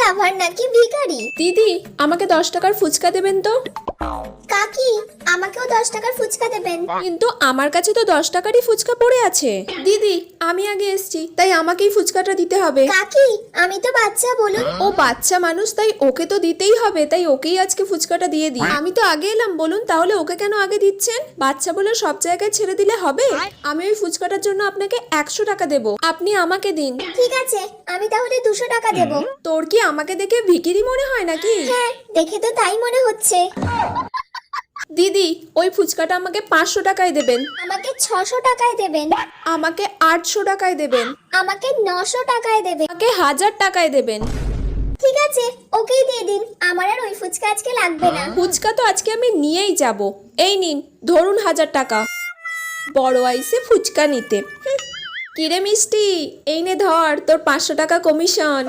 লাভার নাকি ভিখারি? দিদি, আমাকে 10 টাকার ফুচকা দেবেন তো। কাকি, আমাকেও 10 টাকার ফুচকা দেবেন। কিন্তু আমার কাছে তো 10 টাকারই ফুচকা পড়ে আছে। দিদি, আমি আগে এসেছি, তাই আমাকেই ফুচকাটা দিতে হবে। কাকি, আমি তো বাচ্চা, বলুন। ও বাচ্চা মানুষ, তাই ওকে তো দিতেই হবে, তাই ওকেই আজকে ফুচকাটা দিয়ে দিই। আমি তো আগে এলাম, বলুন তাহলে ওকে কেন আগে দিচ্ছেন? বাচ্চা বলে সব জায়গায় ছেড়ে দিলে হবে? আমি ওই ফুচকাটার জন্য আপনাকে 100 টাকা দেব, আপনি আমাকে দিন। ঠিক আছে, আমি তাহলে 200 টাকা দেব। তোর কি আমাকে দেখে ভিখিরি মনে হয় নাকি? হ্যাঁ, দেখে তো তাই মনে হচ্ছে। দিদি, ওই ফুচকাটা আমাকে 500 টাকায় দেবেন। আমাকে 600 টাকায় দেবেন। আমাকে 800 টাকায় দেবেন। আমাকে 900 টাকায় দেবেন। আমাকে 1000 টাকায় দেবেন। ঠিক আছে, ওকেই দিয়ে দিন। আমার আর ওই ফুচকা আজকে লাগবে না। ফুচকা তো আজকে আমি নিয়েই যাব। এই নিন, ধরুন 1000 টাকা। বড় আইসে ফুচকা নিতে। কিরে মিষ্টি, এই নে ধর তোর 500 টাকা কমিশন।